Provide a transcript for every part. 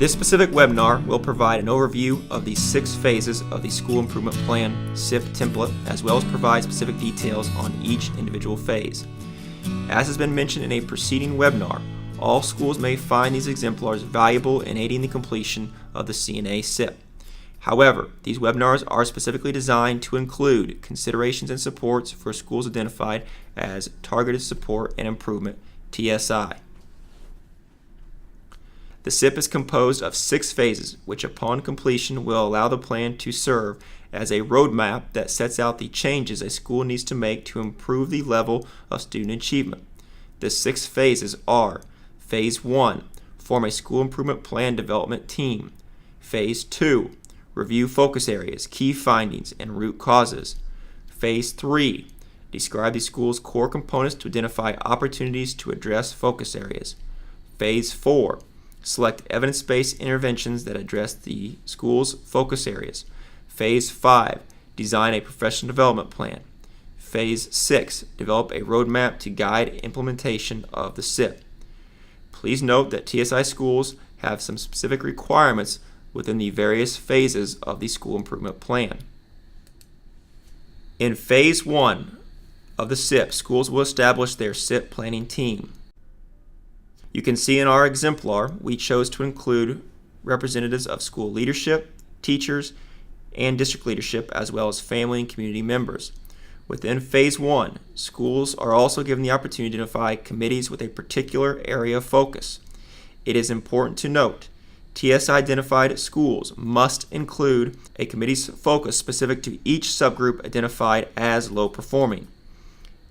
This specific webinar will provide an overview of the 6 phases of the School Improvement Plan SIP template, as well as provide specific details on each individual phase. As has been mentioned in a preceding webinar, all schools may find these exemplars valuable in aiding the completion of the CNA SIP. However, these webinars are specifically designed to include considerations and supports for schools identified as Targeted Support and Improvement, TSI. The SIP is composed of 6 phases, which upon completion will allow the plan to serve as a roadmap that sets out the changes a school needs to make to improve the level of student achievement. The 6 phases are: Phase 1, form a school improvement plan development team. Phase 2, review focus areas, key findings, and root causes. Phase 3, describe the school's core components to identify opportunities to address focus areas. Phase 4, select evidence-based interventions that address the school's focus areas. Phase 5, design a professional development plan. Phase 6, develop a roadmap to guide implementation of the SIP. Please note that TSI schools have some specific requirements within the various phases of the school improvement plan. In Phase 1 of the SIP, schools will establish their SIP planning team. You can see in our exemplar, we chose to include representatives of school leadership, teachers, and district leadership, as well as family and community members. Within Phase 1, schools are also given the opportunity to identify committees with a particular area of focus. It is important to note, TSI-identified schools must include a committee's focus specific to each subgroup identified as low-performing.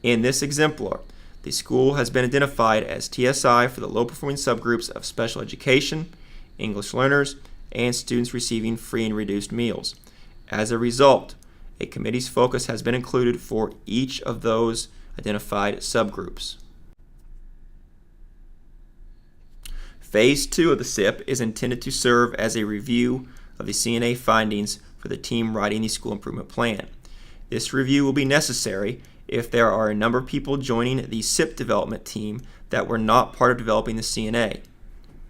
In this exemplar, the school has been identified as TSI for the low-performing subgroups of special education, English learners, and students receiving free and reduced meals. As a result, a committee's focus has been included for each of those identified subgroups. Phase 2 of the SIP is intended to serve as a review of the CNA findings for the team writing the school improvement plan. This review will be necessary if there are a number of people joining the SIP development team that were not part of developing the CNA,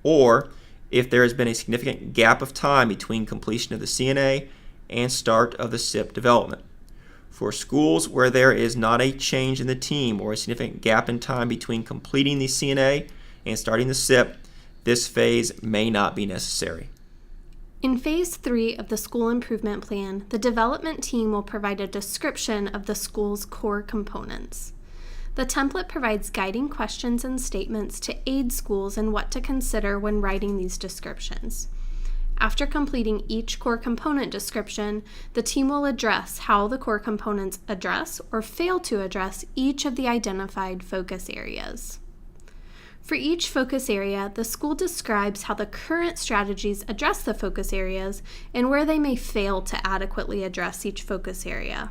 or if there has been a significant gap of time between completion of the CNA and start of the SIP development. For schools where there is not a change in the team or a significant gap in time between completing the CNA and starting the SIP, this phase may not be necessary. In Phase 3 of the School Improvement Plan, the development team will provide a description of the school's core components. The template provides guiding questions and statements to aid schools in what to consider when writing these descriptions. After completing each core component description, the team will address how the core components address or fail to address each of the identified focus areas. For each focus area, the school describes how the current strategies address the focus areas and where they may fail to adequately address each focus area.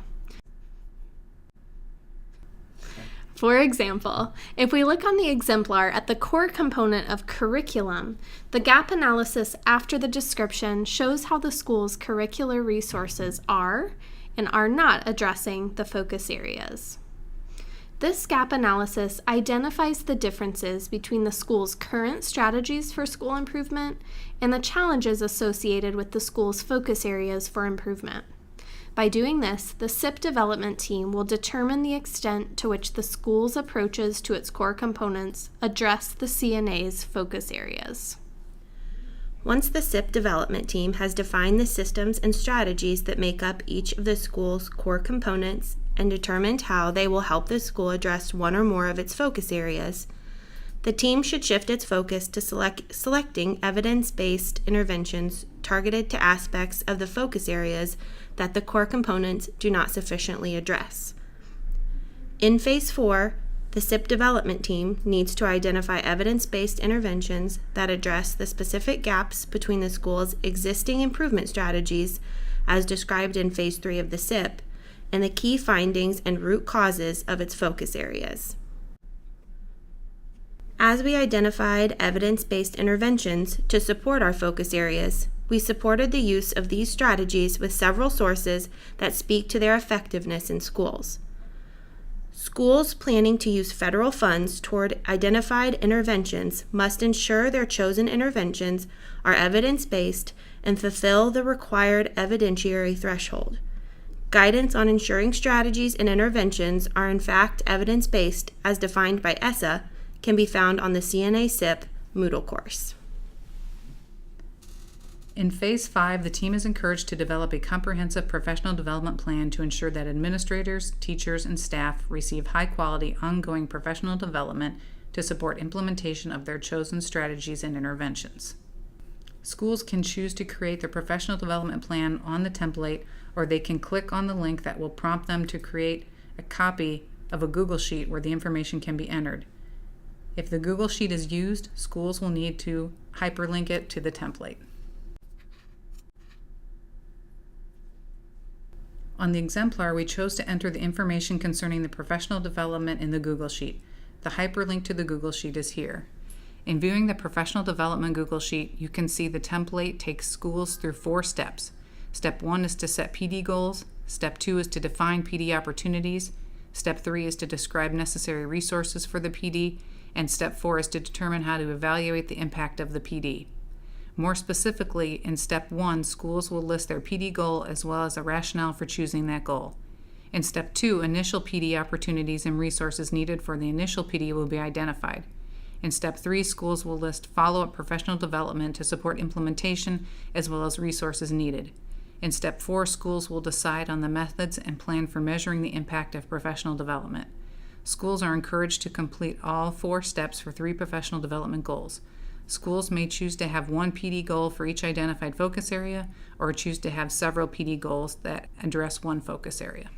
For example, if we look on the exemplar at the core component of curriculum, the gap analysis after the description shows how the school's curricular resources are and are not addressing the focus areas. This gap analysis identifies the differences between the school's current strategies for school improvement and the challenges associated with the school's focus areas for improvement. By doing this, the SIP development team will determine the extent to which the school's approaches to its core components address the CNA's focus areas. Once the SIP development team has defined the systems and strategies that make up each of the school's core components and determined how they will help the school address one or more of its focus areas, the team should shift its focus to selecting evidence-based interventions targeted to aspects of the focus areas that the core components do not sufficiently address. In Phase 4, the SIP development team needs to identify evidence-based interventions that address the specific gaps between the school's existing improvement strategies, as described in Phase 3 of the SIP, and the key findings and root causes of its focus areas. As we identified evidence-based interventions to support our focus areas, we supported the use of these strategies with several sources that speak to their effectiveness in schools. Schools planning to use federal funds toward identified interventions must ensure their chosen interventions are evidence-based and fulfill the required evidentiary threshold. Guidance on ensuring strategies and interventions are in fact evidence-based as defined by ESSA can be found on the CNA SIP Moodle course. In Phase 5, the team is encouraged to develop a comprehensive professional development plan to ensure that administrators, teachers, and staff receive high-quality, ongoing professional development to support implementation of their chosen strategies and interventions. Schools can choose to create their professional development plan on the template, or they can click on the link that will prompt them to create a copy of a Google Sheet where the information can be entered. If the Google Sheet is used, schools will need to hyperlink it to the template. On the Exemplar, we chose to enter the information concerning the professional development in the Google Sheet. The hyperlink to the Google Sheet is here. In viewing the professional development Google Sheet, you can see the template takes schools through 4 steps. Step 1 is to set PD goals. Step 2 is to define PD opportunities. Step 3 is to describe necessary resources for the PD. And Step 4 is to determine how to evaluate the impact of the PD. More specifically, in Step 1, schools will list their PD goal as well as a rationale for choosing that goal. In Step 2, initial PD opportunities and resources needed for the initial PD will be identified. In Step 3, schools will list follow-up professional development to support implementation as well as resources needed. In Step 4, schools will decide on the methods and plan for measuring the impact of professional development. Schools are encouraged to complete all 4 steps for 3 professional development goals. Schools may choose to have 1 PD goal for each identified focus area, or choose to have several PD goals that address 1 focus area.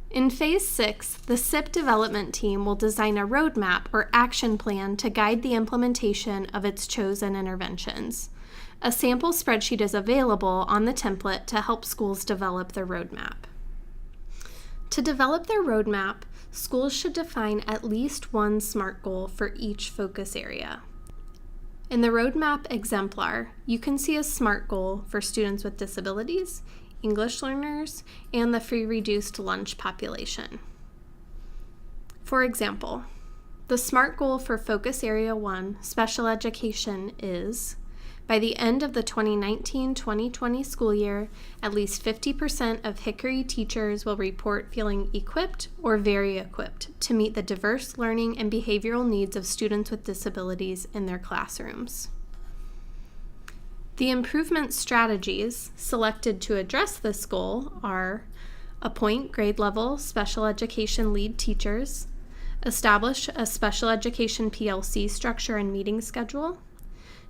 In Phase 6, the SIP development team will design a roadmap or action plan to guide the implementation of its chosen interventions. A sample spreadsheet is available on the template to help schools develop their roadmap. To develop their roadmap, schools should define at least 1 SMART goal for each focus area. In the Roadmap Exemplar, you can see a SMART goal for students with disabilities, English learners, and the free reduced lunch population. For example, the SMART goal for Focus Area 1, Special Education is, by the end of the 2019-2020 school year, at least 50% of Hickory teachers will report feeling equipped or very equipped to meet the diverse learning and behavioral needs of students with disabilities in their classrooms. The improvement strategies selected to address this goal are: appoint grade-level special education lead teachers, establish a special education PLC structure and meeting schedule,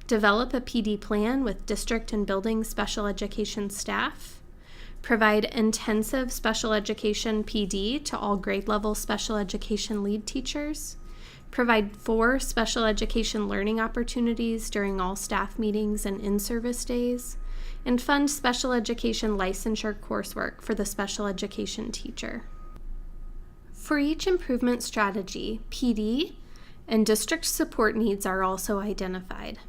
develop a PD plan with district and building special education staff, provide intensive special education PD to all grade-level special education lead teachers, provide 4 special education learning opportunities during all staff meetings and in-service days, and fund special education licensure coursework for the special education teacher. For each improvement strategy, PD and district support needs are also identified.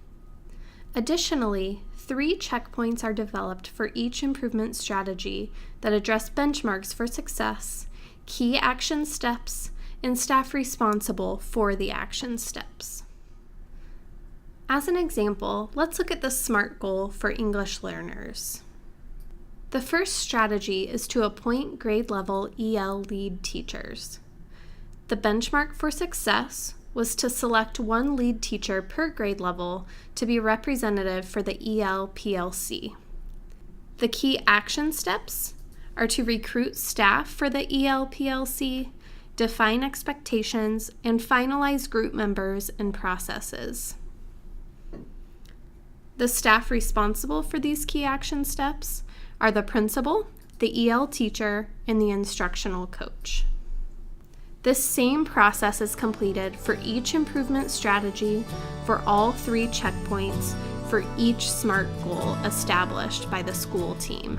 Additionally, 3 checkpoints are developed for each improvement strategy that address benchmarks for success, key action steps, and staff responsible for the action steps. As an example, let's look at the SMART goal for English learners. The first strategy is to appoint grade-level EL lead teachers. The benchmark for success was to select 1 lead teacher per grade level to be representative for the EL PLC. The key action steps are to recruit staff for the EL PLC, define expectations, and finalize group members and processes. The staff responsible for these key action steps are the principal, the EL teacher, and the instructional coach. This same process is completed for each improvement strategy for all 3 checkpoints for each SMART goal established by the school team.